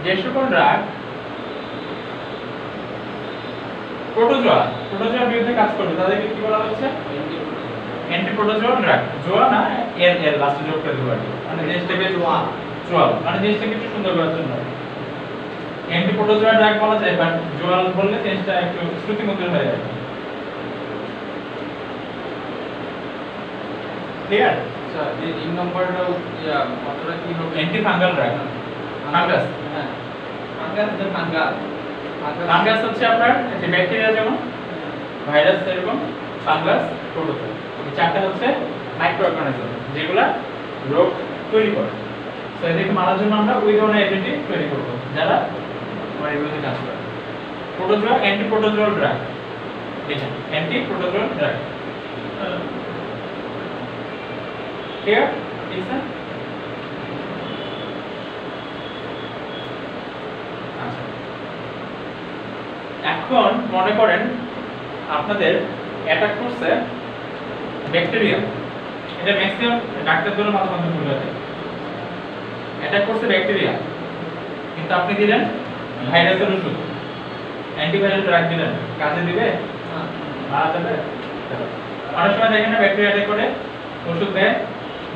যে সকল ড্রাগ প্রোটোজোয়ার বিরুদ্ধে কাজ করবে তাদেরকে কি বলা হচ্ছে অ্যান্টি প্রোটোজোয়াল ড্রাগ। জোয়া না, এর লাস্টে যোগ করে দেব মানে জিনিসটাকে জোয়াল মানে জিনিসটাকে একটু সুন্দর করার জন্য অ্যান্টি প্রোটোজোয়াল ড্রাগ বলা যায়, বাট জোয়াল বললে জিনিসটা একটু শ্রুতিমধুর হয়ে যায়। ক্লিয়ার? আচ্ছা এই 3 নম্বরটা কতটা কি হবে? Anti fungal drug. ফাঙ্গাস, হ্যাঁ ফাঙ্গাস যে ফাঙ্গাল ফাঙ্গাস হচ্ছে আপনার যে ব্যাকটেরিয়া যেমন ভাইরাস এরকম ফাঙ্গাস প্রোটোজোয়া, এই চারটা হচ্ছে মাইক্রো অর্গানিজম যেগুলা রোগ তৈরি করে। তো এদেরকে মারার জন্য আমরা ওই ধরনের এজেন্টই তৈরি করব যারা আমাদের বিরুদ্ধে কাজ করে। প্রোটোজোয়া অ্যান্টি প্রোটোজোয়াল ড্রাগ, এটা অ্যান্টি প্রোটোজোয়াল ড্রাগ। ক্লিয়ার? ঠিক আছে। আচ্ছা, এখন মনে করেন আপনাদের অ্যাটাক করছে ব্যাকটেরিয়া, এটা ম্যাক্সিমাম ডাক্তারদের মাথা মাথা ভুল হয়। অ্যাটাক করছে ব্যাকটেরিয়া, কিন্তু আপনি দিলেন ভাইরাসের ওষুধ, অ্যান্টিভাইরাল ড্রাগ দিলেন, কাজে দিবে? মারা যাবে? অনেক সময় দেখেন না ব্যাকটেরিয়া অ্যাটাক করে ওষুধ দেয়,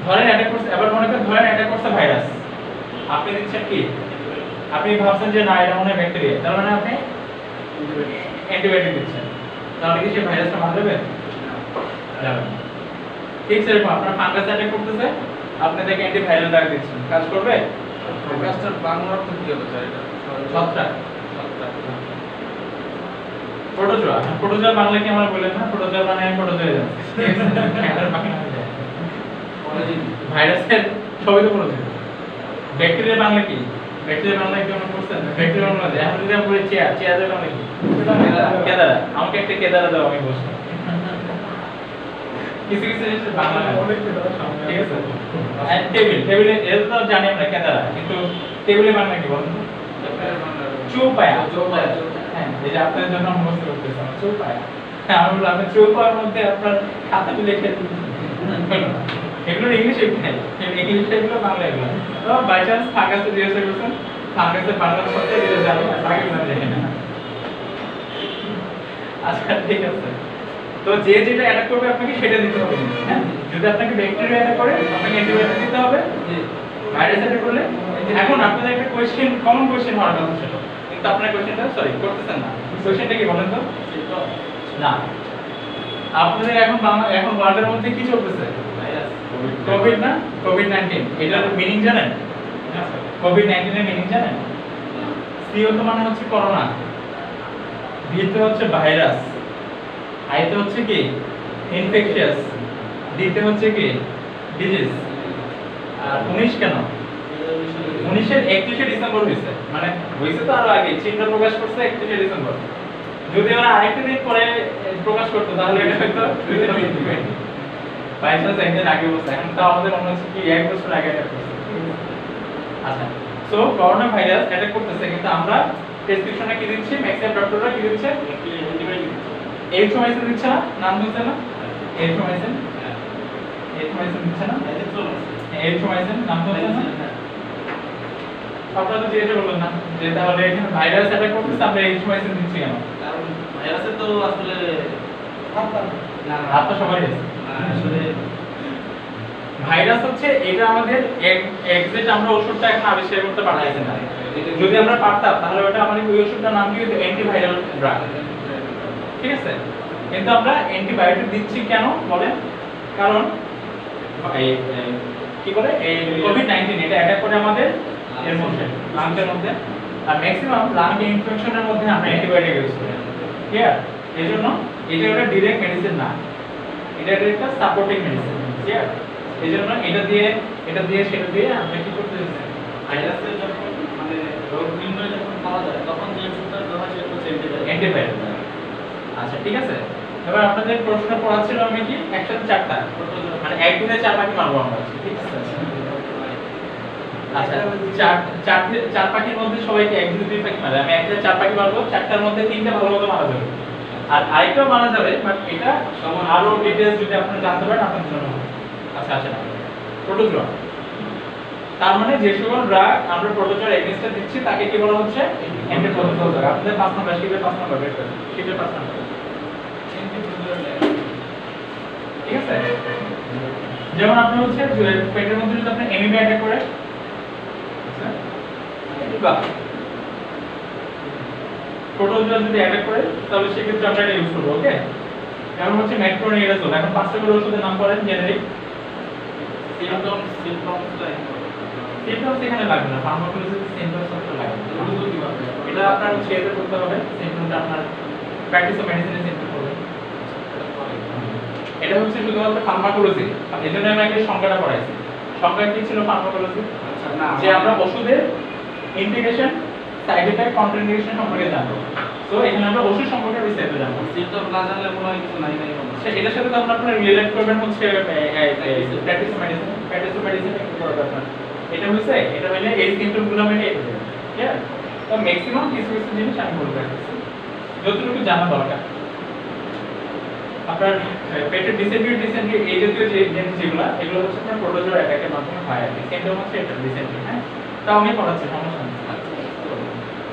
ধরেন অ্যাটাক করছে, আবার মনে করেন ধরেন অ্যাটাক করছে ভাইরাস, আপনি দিচ্ছেন কি? আপনি ভাবছেন যে না এটা মনে হয় ব্যাকটেরিয়া, তার মানে আপনি অ্যান্টিবায়োটিক দিচ্ছেন, তাহলে কি সে ভাইরাসটা মারা যাবে? যাবে না। ঠিক সেরকম আপনার ফাঙ্গাস অ্যাটাক করতেছে, আপনি তাকে অ্যান্টিভাইরাল ড্রাগ দিচ্ছেন, কাজ করবে? ফাঙ্গাসটার বাংলা অর্থ কি হবে স্যার এটা? ছত্রাক। ছত্রাক। প্রোটোজোয়া, প্রোটোজোয়া বাংলা কি আমরা বলেন না? প্রোটোজোয়া মানে আমি প্রোটোজোয়া জানি। ভাইরাসের সবই তো প্রোটোজোয়া। ব্যাকটেরিয়া বাংলা কি? ব্যাকটেরিয়া বাংলা কি আমরা করছেন? ব্যাকটেরিয়া বাংলা এখন যদি আমরা বলি চেয়ার, চেয়ারের বাংলা কি? কেদারা। আমাকে একটা কেদারা দাও, আমি বসবো। কিছু কিছু জিনিস বাংলা না, ঠিক আছে? আর টেবিল, টেবিলে এর তো জানি আমরা কেদারা, কিন্তু টেবিলের বাংলা কি বলুন? চৌপায়া। চৌপায়া। হ্যাঁ, এই যে আপনাদের জন্য আমি বসতে করতেছি চৌপায়া। হ্যাঁ, আমি বললাম চৌপায়ার মধ্যে আপনার খাতাতে লিখে এগুলো ইংলিশ ইংলিশ এগুলো বাংলা এগুলো। তো বাই চান্স ফাঙ্গাসে জিজ্ঞাসা করছেন, ফাঙ্গাসের বাংলা শব্দ দিতে জানি না, বাকি না জানি না। আচ্ছা ঠিক আছে। তো যে যেটা অ্যাটাক করবে আপনাকে সেটা দিতে হবে। হ্যাঁ, যদি আপনাকে ব্যাকটেরিয়া অ্যাটাক করে আপনাকে অ্যান্টিবায়োটিক দিতে হবে। ভাইরাস অ্যাটাক করলে এখন আপনাদের একটা কোশ্চেন, কমন কোশ্চেন হওয়ার কথা ছিল, কিন্তু আপনার কোশ্চেনটা সরি করতেছেন না। কোশ্চেনটা কি বলেন তো? না, আপনাদের এখন ওয়ার্ল্ডের মধ্যে কি চলতেছে? ভাইরাস, কোভিড না, কোভিড-19। এটার মিনিং জানেন? কোভিড-19 এর মিনিং জানেন? সিও তো মানে হচ্ছে করোনা, ভিতে হচ্ছে ভাইরাস, আইতে হচ্ছে কি ইনফেকশাস, ডিতে হচ্ছে কি ডিজিজ। আর 19 কেন? 19 এর 31 ডিসেম্বর হইছে, মানে হইছে তো আরো আগে, চিন্তা প্রকাশ করছে 31 ডিসেম্বর। যদি ওরা আরেকটা দিন পরে প্রকাশ করতো তাহলে এটা হয়তো 2020 বাইশাস একদিন আগে বলছে, এখন তো আমাদের মনে হচ্ছে কি 1 বছর আগে অ্যাটাক করছে। আচ্ছা, সো করোনা ভাইরাস অ্যাটাক করতেছে, কিন্তু আমরা প্রেসক্রিপশনে কি দিচ্ছি? ম্যাক্সিমাম ডক্টররা কি দিচ্ছে? এরিথ্রোমাইসিন দিচ্ছে না? নাম দিচ্ছে না? এরিথ্রোমাইসিন, এরিথ্রোমাইসিন দিচ্ছে না? এরিথ্রোমাইসিন নাম দিচ্ছে না? আপনারা তো জিজ্ঞাসা করলেন না যে তাহলে এখানে ভাইরাস অ্যাটাক করতেছে, আমরা এরিথ্রোমাইসিন দিচ্ছি কেন? কারণ ভাইরাসে তো আসলে হাতটা সবারই আছে। আসলে ভাইরাস হচ্ছে এটা আমাদের এক্সাক্ট আমরা ওষুধটা এখন আবিষ্কার করতে পারতেছি না। যদি আমরা পারতাম তাহলে ওটা আমাদের ওই ওষুধটার নাম কি হতো? Antiviral drug. ঠিক আছে, কিন্তু আমরা অ্যান্টিবায়োটিক দিচ্ছি কেন বলেন? কারণ এই কি বলে এই কোভিড-19 এটা অ্যাটাক করে আমাদের এর মধ্যে, লাংসের মধ্যে, আর ম্যাক্সিমাম লাং ইনফেকশনের মধ্যে আমরা অ্যান্টিবায়োটিক ইউজ করি। ক্লিয়ার? এজন্য এটা একটা ডাইরেক্ট মেডিসিন না, এটা একটা সাপোর্টিং মেডিসিন। ক্লিয়ার? এজন্য এটা দিয়ে সেটা দিয়ে আমরা কি করতে দিচ্ছি? ভাইরাসের যখন মানে রোগ নির্ণয় যখন পাওয়া যায় তখন যে ওষুধটা দেওয়া হয় সেটা হচ্ছে অ্যান্টিভাইরাল। আচ্ছা ঠিক আছে, এবার আপনাদের প্রশ্ন পড়াচ্ছিল আমি কি একসাথে 4টা, মানে একদিনে 4 পাখি মারবো আমরা। ঠিক আছে, আচ্ছা চার পাখির মধ্যে সবাইকে এক দুই তিন পাখি মারে, আমি একটা 4 পাখি মারবো, 4টার মধ্যে 3টা ভালো মতো মারা যাবে, আর আরেকটাও মারা যাবে, বাট এটা আরো ডিটেইলস যদি আপনারা জানতে পারেন আপনাদের জন্য। আচ্ছা আসেন, প্রোটোজোয়া তার মানে যে সকল ড্রাগ আমরা প্রোটোজোয়ার এগেইনস্টে দিচ্ছি তাকে কি বলা হচ্ছে অ্যান্টি প্রোটোজোয়াল ড্রাগ। আপনাদের 5 নাম্বার শিটের 5 নাম্বার বের করুন, শিটের 5 নাম্বার। ঠিক আছে, যেমন আপনি হচ্ছে পেটের মধ্যে যদি আপনি এমিবা অ্যাটাক করে বা প্রোটোজোয়াল যদি অ্যাটাক করে তাহলে সেক্ষেত্রে আমরা এটা ইউজ করবো। ওকে, যেমন হচ্ছে মেট্রোনিডাজোল। এখন 5টা করে ওষুধের নাম বলেন জেনারিক। সিম্পটমস এখানে লাগবে না, ফার্মাকোলজিতে সিম্পটমস অত লাগবে না। এটা আপনার হচ্ছে এতে করতে হবে, সিম্পটমটা আপনার প্র্যাকটিস অফ মেডিসিনে সিম্পটম করবে। এটা হচ্ছে শুধুমাত্র ফার্মাকোলজি, এজন্য আমি আগে সংজ্ঞাটা পড়াইছি। সংজ্ঞা কি ছিল ফার্মাকোলজি? আচ্ছা, না যে আমরা ওষুধের ইন্ডিকেশন, সাইড এফেক্ট, কন্ট্রাইন্ডিকেশন সম্পর্কে জানবো। সো এখানে আমরা ওষুধ সম্পর্কে বিস্তারিত জানবো। সিম্পটম না জানলে মনে হয় কিছু নাই মনে হয়। এটার সাথে তো আপনারা রিলেট করবেন হচ্ছে practice of medicine. Practice of medicine একটু বড় ব্যাপার। এটা হইছে, এটা হইলে এই সিম্পটমগুলো আমি এটা দেব। ঠিক আছে, তো ম্যাক্সিমাম কিছু কিছু জিনিস আমি বলবো যতটুকু জানা দরকার। আপনার পেটের ডিসেন্ট্রি এই জাতীয় যে জিনিস যেগুলো, এগুলো হচ্ছে আপনার প্রোটোজোয়ার অ্যাটাকের মাধ্যমে হয় আর কি। সিম্পটম হচ্ছে এটা ডিসেন্ট্রি। হ্যাঁ, তাও আমি পড়াচ্ছি, সমস্যা নেই।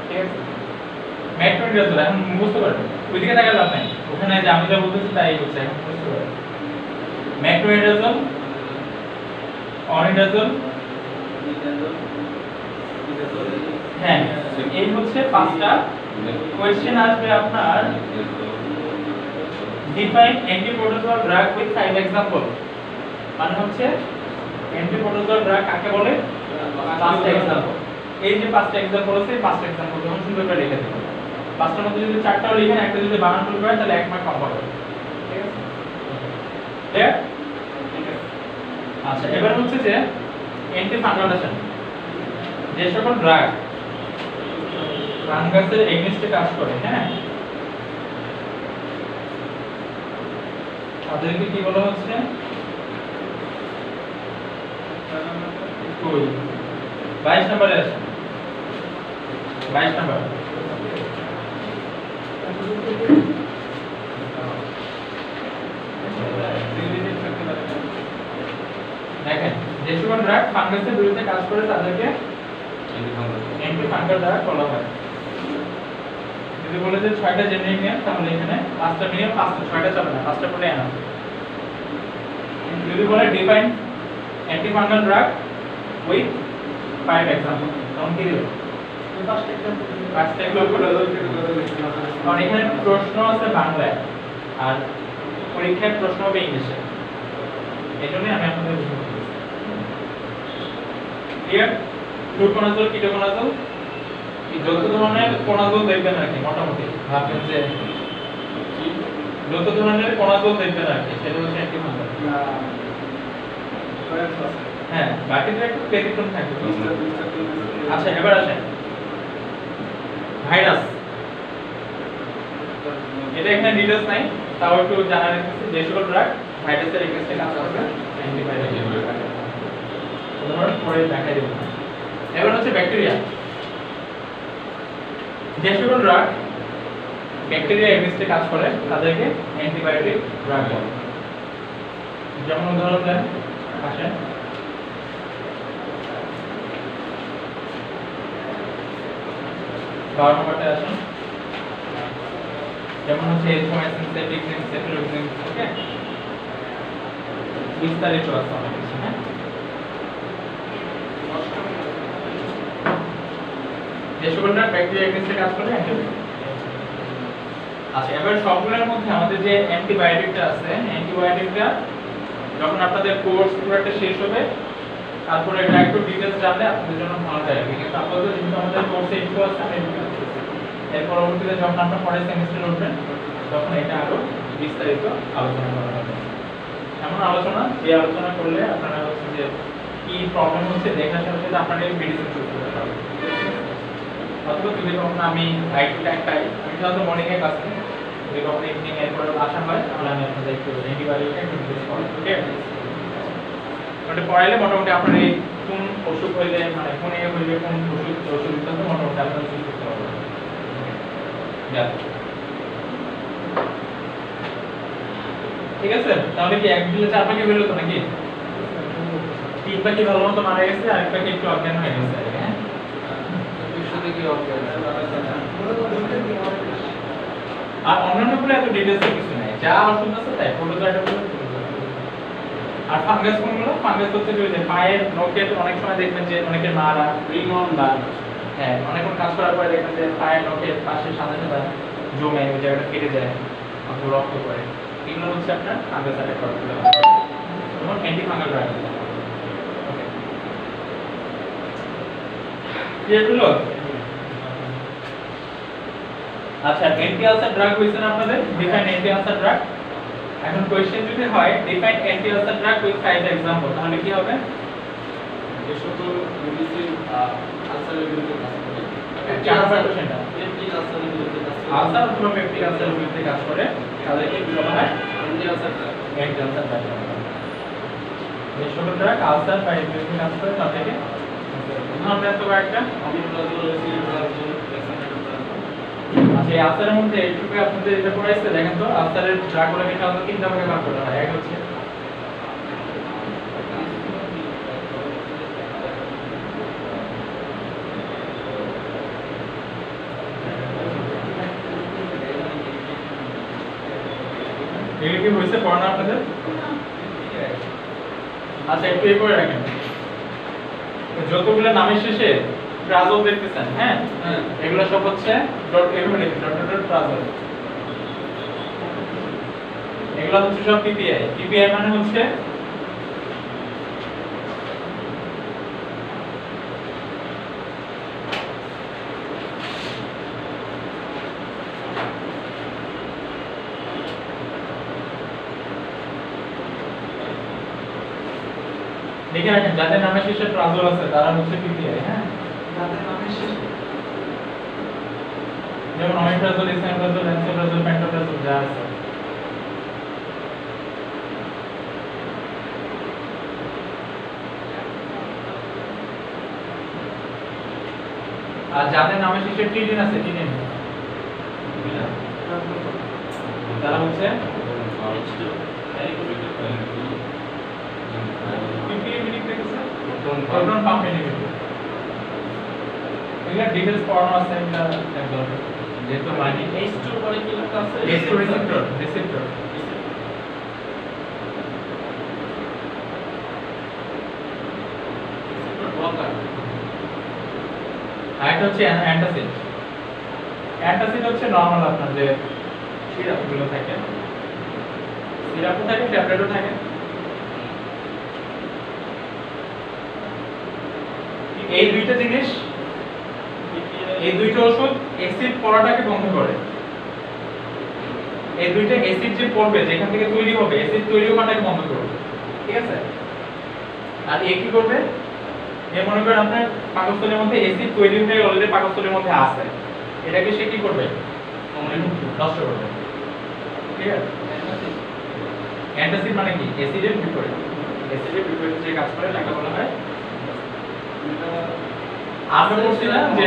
ঠিক আছে, মেট্রোনিডাজোল এখন মুখস্থ করবেন, ওইদিকে তাকালে লাভ নাই, ওখানে যে আমি যা বলতেছি তাই হচ্ছে, এখন মুখস্থ করবেন। মেট্রোনিডাজোল, অনিডাজোল, হ্যাঁ, এই হচ্ছে 5টা কোশ্চেন আসবে আপনার। Define antiprotozoal drug with 5 example. মানে হচ্ছে অ্যান্টিপ্রোটোজোয়াল ড্রাগ কাকে বলে? 5টা এক্সাম্পল। এই যে 5টা এক্সাম্পল আছে, 5টা এক্সাম্পল যখন সুন্দর করে লিখে দেবেন। 5টার মধ্যে যদি 4টাও লিখেন, একটা যদি বানান ভুল করেন তাহলে 1 মার্ক কম পাবেন। ঠিক আছে, ক্লিয়ার? আচ্ছা, এবার হচ্ছে যে অ্যান্টি ফাঙ্গালাইজেশন। যে সকল ড্রাগ ফাঙ্গাসের এগেইনস্টে কাজ করে, হ্যাঁ, তাদেরকে কি বলা হচ্ছে? 22 নম্বরে আছে, 22 নম্বর। দেখেন, যে সকল ড্রাগ ফাঙ্গাসের বিরুদ্ধে কাজ করে তাদেরকে অ্যান্টি ফাঙ্গাল ড্রাগ বলা হয়। যদি বলে যে 6টা জেনারিক নেম, তাহলে এখানে 5টা মিনিমাম, 5টা, 6টা চলে না, 5টা পড়লে এনাফ। যদি বলে define anti fungal drug with 5 example, তখন কি দেব? 5টা এক্সাম্পল। কারণ এখানে প্রশ্ন আছে বাংলায় আর পরীক্ষায় প্রশ্ন হবে ইংলিশে, এজন্য আমি আপনাদের বুঝিয়ে বলছি। ক্লিয়ার? ফ্লুকোনাজোল, কিটোকোনাজোল, যত ধরনের কোনাজোল দেখবেন আর কি, মোটামুটি ভাববেন যে যত ধরনের কোনাজোল দেখবেন আর কি, সেটা হচ্ছে অ্যান্টিফাঙ্গাল। হ্যাঁ, বাকিটা একটু ব্যতিক্রম থাকবে। আচ্ছা, এবার আসেন ভাইরাস। এটা এখানে ডিটেইলস নাই, তাও একটু জানা রাখতেছি। যে সকল ড্রাগ ভাইরাসের এগেইনস্টে কাজ করবে, অ্যান্টিভাইরাল উদাহরণ পরে দেখাই দেব। এবার হচ্ছে ব্যাকটেরিয়া। যে সকল ড্রাগ ব্যাকটেরিয়া এগেইনস্টে কাজ করে তাদেরকে অ্যান্টিবায়োটিক ড্রাগ বলে। যেমন উদাহরণ দেন, আসেন বায়োমার্কারটা আসেন। যেমন হচ্ছে এরিথ্রোমাইসিন, সেফিক্সিন, সেফিলোক্সিন। ওকে, বিস্তারিত আছে অনেক কিছু। হ্যাঁ, যে সকলটা ব্যাকটেরিয়া এগেইনস্টে কাজ করে অ্যান্টিবায়োটিক। আচ্ছা, এবার সবগুলোর মধ্যে আমাদের যে অ্যান্টিবায়োটিকটা আছে, অ্যান্টিবায়োটিকটা যখন আপনাদের কোর্স পুরোটা শেষ হবে, তারপরে এটা একটু ডিটেইলস জানলে আপনাদের জন্য ভালো হয়। কিন্তু আপাতত যেহেতু আমাদের কোর্সে একটু আছে, আমি এর পরবর্তীতে যখন আপনারা পরের সেমিস্টারে উঠবেন তখন এটা আরো বিস্তারিত আলোচনা করা হবে। এমন আলোচনা যে আলোচনা করলে আপনারা হচ্ছে যে কি প্রবলেম হচ্ছে দেখার সাথে সাথে আপনারা মেডিসিন চুজ করতে পারবেন। অথবা যদি কখনো আমি রাইট টু টাইম পাই, আমি সাধারণত মর্নিং এ ক্লাস করি, যদি কখনো ইভিনিং এর পরে আসা হয় তাহলে আমি আপনাদের একটু অ্যান্টিবায়োটিকটা একটু ডিটেইলস করাবো। ঠিক আছে, ওটা পড়াইলে মোটামুটি আপনার এই কোন অসুখ হইলে, মানে কোন এ হইলে কোন ওষুধ দিতে হবে মোটামুটি আপনারা চুজ করতে পারবেন। ঠিক আছে, তাহলে কি এক দিলে 4 ভাগে হইলো তো নাকি? ঠিক পাখি ভালো মতো মারা গেছে, আরেক পাখি একটু অজ্ঞান হয়ে গেছে। হ্যাঁ, আর অন্যান্য গুলো এত ডিটেইলসে কিছু নাই, যা ওষুধ আছে তাই প্রোটোজোয়াটা গুলো। আর ফাঙ্গাস কোনগুলো? ফাঙ্গাস হচ্ছে যে পায়ের নখের অনেক সময় দেখবেন যে অনেকের মারা রিং অন বা হ্যাঁ অনেকক্ষণ কাজ করার পরে দেখবেন যে পায়ের নখের পাশে সাদা সাদা জমে ওই জায়গাটা কেটে যায় অথবা রক্ত পড়ে, এগুলো হচ্ছে আপনার ফাঙ্গাস অ্যাটাক করার ফলে তখন অ্যান্টি ফাঙ্গাল ড্রাগ। ওকে, ক্লিয়ার হলো? আচ্ছা, অ্যান্টি আলসার ড্রাগ হইছে না আপনাদের? Define anti ulcer drug. এখন কোশ্চেন যদি হয় define anti ulcer drug with 5 example, তাহলে কি হবে? এই সকল মেডিসিন আলসারের বিরুদ্ধে কাজ করে। চার নম্বর কোশ্চেনটা পেপটিক আলসারের বিরুদ্ধে কাজ করে। আলসার অথবা পেপটিক আলসারের বিরুদ্ধে কাজ করে, তাদেরকে কি বলা হয়? Anti ulcer drug. Anti ulcer drug. এই সকল ড্রাগ আলসার বা এর বিরুদ্ধে কাজ করে, তাদেরকে উদাহরণ দেন তো একটা। Omeprazole, esomeprazole, dexamethasone. আচ্ছা, এই আলসারের মধ্যে এইটুকু আপনাদের যেটা পড়াইছে দেখেন তো, আলসারের ড্রাগগুলোকে সাধারণত তিনটা ভাগে ভাগ করা হয়। এক হচ্ছে এগুলো কি হয়েছে পড়ানো আপনাদের? আচ্ছা, একটু এই করে রাখেন, যতগুলো নামের শেষে প্রাজল দেখতেছেন, হ্যাঁ এগুলো সব হচ্ছে ডট এভাবে লিখুন, ডট ডট প্রাজল। এগুলো হচ্ছে সব পিপিআই। পিপিআই মানে হচ্ছে দেখে রাখেন, যাদের নামের শেষে প্রাজল আছে তারা হচ্ছে পিপিআই। হ্যাঁ, যাদের নামের শেষে যেমন অমিপ্রাজল, এসএমপ্রাজল, ল্যান্সোপ্রাজল, প্যান্টোপ্রাজল যা আছে। আর যাদের নামের শেষে টিডিন আছে, টিডিন তারা হচ্ছে পিপিআই মিনিং দেখেছে, প্রোটন পাম্প ইনহিবিটর। এগুলা ডিটেইলস পড়ানো আছে, এগুলা একদম যেহেতু মানে H2 পরে কি লেখা আছে? H2 receptor, receptor. ব্লকার। আর একটা হচ্ছে অ্যান্টাসিড। অ্যান্টাসিড হচ্ছে নরমাল আপনার যে সিরাপগুলো থাকে, সিরাপও থাকে, ট্যাবলেটও থাকে। এই দুইটা জিনিস, এই দুইটা ওষুধ অ্যাসিড পড়াটাকে বন্ধ করে। এই দুইটা অ্যাসিড যে পড়বে যেখান থেকে তৈরি হবে, অ্যাসিড তৈরি হওয়াটাকে বন্ধ করবে, ঠিক আছে? আর এ কি করবে? এ মনে করেন আপনার পাকস্থলীর মধ্যে অ্যাসিড তৈরি হয়ে অলরেডি পাকস্থলীর মধ্যে আছে, এটাকে সে কি করবে? নষ্ট করবে, ঠিক আছে? অ্যান্টাসিড মানে কি? অ্যাসিডের বিপরীত। অ্যাসিডের বিপরীতে যে কাজ করে তাকে বলা হয়। আমরা বলছি না যে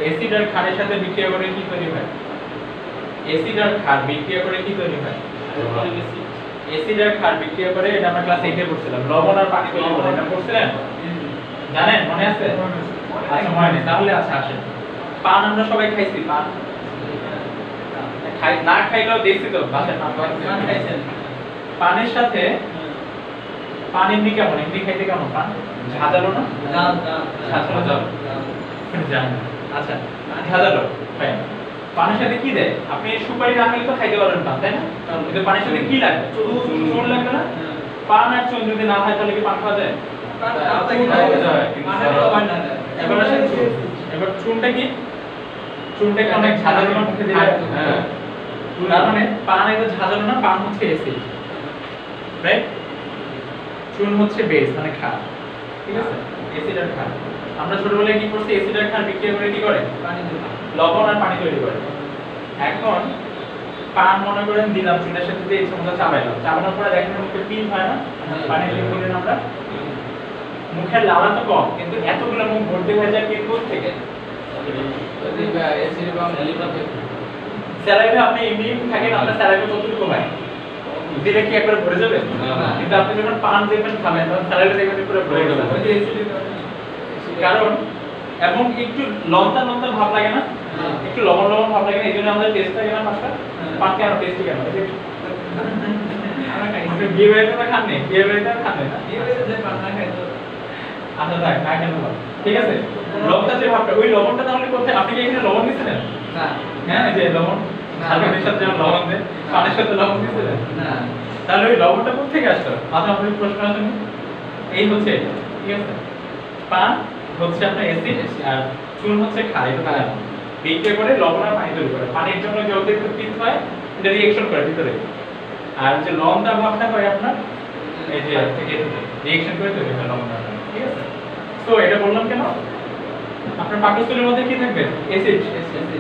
অ্যাসিড আর ক্ষারের সাথে বিক্রিয়া করে কি তৈরি হয়? অ্যাসিড আর ক্ষার বিক্রিয়া করে কি তৈরি হয়? অ্যাসিড আর ক্ষার বিক্রিয়া করে, এটা আমরা ক্লাস 8 এ পড়ছিলাম। লবণ আর পানি তৈরি করে, এটা পড়ছিলেন? জানেন, মনে আছে? আচ্ছা, মনে নেই তাহলে। আচ্ছা, আসেন, পান আমরা সবাই খাইছি। পান খাই না খাইলেও দেখছি তো বাসায় পান খাইছেন। পানের সাথে পান এমনি কেমন? এমনি খাইতে কেমন পান? ঝাঁঝালো না? ঝাঁঝালো জানি না। আচ্ছা, ঝাঁঝালো। ফাইন। পানের সাথে কি দেয়? আপনি সুপারি না খেলে তো খাইতে পারবেন পান, তাই না? কিন্তু পানের সাথে কি লাগে? চুন লাগবে না? পান আর চুন যদি না হয় তাহলে কি পান খাওয়া যায়? এবার চুনটা কি? চুনটাকে অনেক ঝাঁঝালো না মুখে দিলে? হ্যাঁ, তার মানে পান এত ঝাঁঝালো না, পান হচ্ছে অ্যাসিড, রাইট? চুন হচ্ছে বেস মানে ক্ষার, ঠিক আছে? অ্যাসিড আর ক্ষার। আমরা ছোটবেলায় কি করছি? অ্যাসিড আর ক্ষার বিক্রিয়া করে কি করে? লবণ আর পানি তৈরি করে। এখন পান মনে করেন দিলাম, চুনের সাথে দিয়ে ইচ্ছা মতো চাবাইলাম, চাবানোর পরে দেখেন মুখে পিল হয় না? পানি দিয়ে বলেন আমরা মুখের লালা তো কম, কিন্তু এতগুলো মুখ ভর্তি হয়ে যায় কি কোথা থেকে? স্যালাইভে আপনি এমনি থাকেন, আপনার স্যালাইভে কতটুকু হয়? দিলে কি একবার ভরে যাবে না। কিন্তু আপনি যখন পান দেখবেন খাবেন তখন স্যালাডে দেখবেন পুরো ভরে যাবে কারণ এবং একটু লঙ্কা লঙ্কা ভাব লাগে না একটু লবণ লবণ ভাব লাগে না এই জন্য আমাদের টেস্ট লাগে না পাঁচটা পান কেন টেস্ট কেন আপনি বিয়ে বাড়িতে তো খান নি বিয়ে বাড়িতে খান না আচ্ছা থাক না কেন ঠিক আছে লবণটা যে ভাবটা ওই লবণটা তাহলে কোথায় আপনি কি এখানে লবণ দিয়েছিলেন হ্যাঁ এই যে লবণ সালফেটের সাথে যেমন লবণ দেয় পানির সাথে লবণ দিয়েছিলেন তাহলে ওই লবণটা কোথা থেকে আসতো মাথা আপনার প্রশ্ন আসেনি এই হচ্ছে এটা, ঠিক আছে পান হচ্ছে আপনার অ্যাসিড আর চুন হচ্ছে ক্ষার এটা তাই বিক্রিয়া করে লবণ আর পানি তৈরি করে পানির জন্য যে অতিরিক্ত পিত্ত হয় এটা রিঅ্যাকশন করে ভিতরে আর যে লবণটা ভাবটা হয় আপনার এই যে রিঅ্যাকশন করে তৈরি হয় লবণটা ঠিক আছে তো এটা বললাম কেন আপনার পাকস্থলীর মধ্যে কি থাকবে অ্যাসিড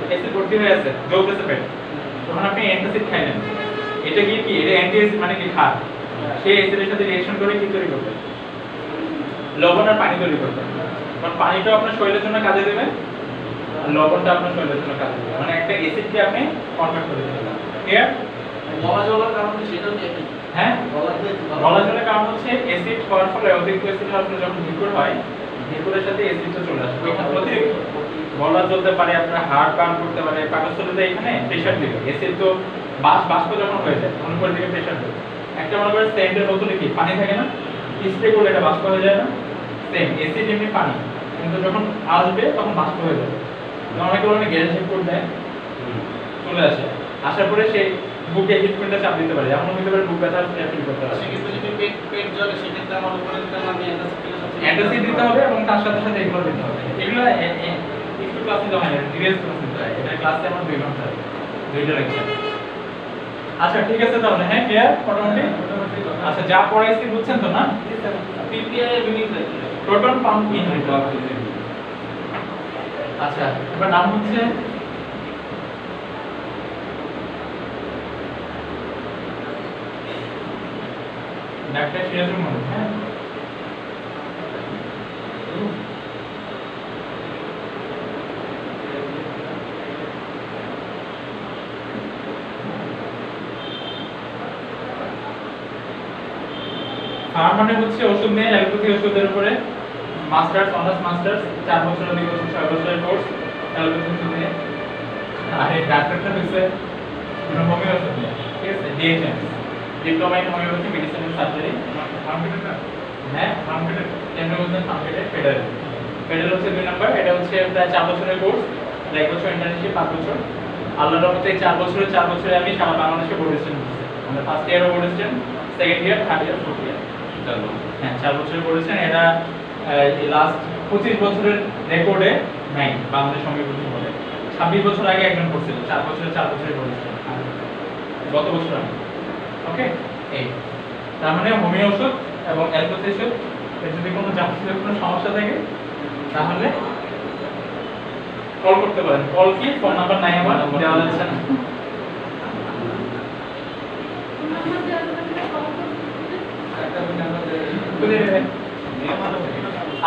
অ্যাসিড ভর্তি হয়ে আছে জ্বলতেছে পেট তখন আপনি অ্যান্টাসিড খাইলেন এটা কি কি এটা অ্যান্টি অ্যাসিড মানে কি ক্ষার সেই অ্যাসিডের সাথে রিঅ্যাকশন করে কি তৈরি করবে লবণ আর পানি তৈরি করবে কারণ পানিটা আপনার শরীরের জন্য কাজে দেবে আর লবণটা আপনার শরীরের জন্য কাজে দেবে মানে একটা অ্যাসিডকে আপনি কনভার্ট করে দিবেন ক্লিয়ার হ্যাঁ গলা জলের কারণ হচ্ছে অ্যাসিড হওয়ার ফলে অতিরিক্ত অ্যাসিড হওয়ার ফলে যখন লিকুইড হয় লিকুইডের সাথে অ্যাসিডটা চলে আসে তখন অতিরিক্ত গলা জ্বলতে পারে আপনার হার্ট পাম্প করতে পারে পাকস্থলীতে এখানে প্রেসার দিবে অ্যাসিড তো বাষ্প যখন হয়ে যায় তখন উপর দিকে প্রেসার দেবে একটা মনে করেন সেন্টের বোতলে কি পানি থাকে না স্প্রে করলে এটা বাষ্প হয়ে যায় না সেম অ্যাসিড এমনি পানি কিন্তু যখন আসবে তখন বাষ্প হয়ে যাবে অনেকে বলে গ্যাস রিপোর্ট দেয় চলে আসে আসার পরে সেই বুকে হিটমেন্টটা চাপ দিতে পারে যেমন হতে পারে বুক ব্যথা ফিল করতে পারে অ্যান্টাসিড দিতে হবে এবং তার সাথে সাথে এগুলো দিতে হবে এগুলো একটু ক্লাস নিতে হয় না ডিটেইলস ক্লাস নিতে হয় এটা ক্লাসে আমার 2 ঘন্টা দুইটা লেকচার আচ্ছা ঠিক আছে তাহলে হ্যাঁ ক্লিয়ার মোটামুটি আচ্ছা যা পড়াইছি বুঝছেন তো না PPI meaning proton pump inhibitor আচ্ছা এবার নাম হচ্ছে ডাক্তার সিরাজুল মনির হ্যাঁ আর মানে হচ্ছে ওষুধ নিয়ে অ্যালোপ্যাথি ওষুধের উপরে মাস্টার্স অনার্স মাস্টার্স 4 বছর 2 বছর 6 বছরের কোর্স অ্যালোপ্যাথি ওষুধ নিয়ে আর এই ডাক্তারটা হচ্ছে হোমিওপ্যাথি নিয়ে ঠিক আছে DNM diploma in homeopathy medicine and surgery pharmaceutical হ্যাঁ pharmaceutical technology pharmaceutical federal federal হচ্ছে 2 নাম্বার এটা হচ্ছে প্রায় 4 বছরের কোর্স 1 বছর ইন্টার্নশিপ 5 বছর আল্লাহর রহমতে 4 বছরে আমি সারা বাংলাদেশে বোর্ড স্টুডেন্ট মানে ফার্স্ট ইয়ারও board student second year third year fourth year হ্যাঁ 4 বছর করেছেন এটা লাস্ট 25 বছরের রেকর্ডে নাই বাংলাদেশ হোমিওপ্যাথি বলে 26 বছর আগে একজন করছিল 4 বছরে করেছেন গত বছর আমি ওকে এই তার মানে হোমিও ওষুধ এবং অ্যালোপ্যাথি ওষুধ এর যদি কোনো জাতীয় কোনো সমস্যা থাকে তাহলে কল করতে পারেন কল কি ফোন নাম্বার নাই আমার দেওয়া যাচ্ছে না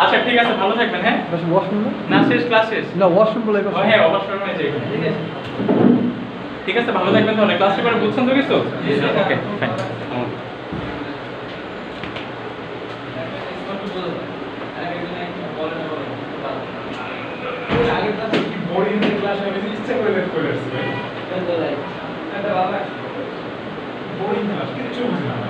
আচ্ছা ঠিক আছে ভালো থাকবেন হ্যাঁ ওয়াশরুম না শেষ ক্লাস শেষ না ওয়াশরুম বলে ও হ্যাঁ অবশ্যই হয়ে যাবে ঠিক আছে ভালো থাকবেন তাহলে ক্লাসে করে বুঝছেন তো কিছু ওকে ফাইন আগে ক্লাসে কি বোরিং ক্লাস হবে ইচ্ছা করে লেট করে আসছে এটা ভালো বোরিং ক্লাস কিছু বুঝলাম না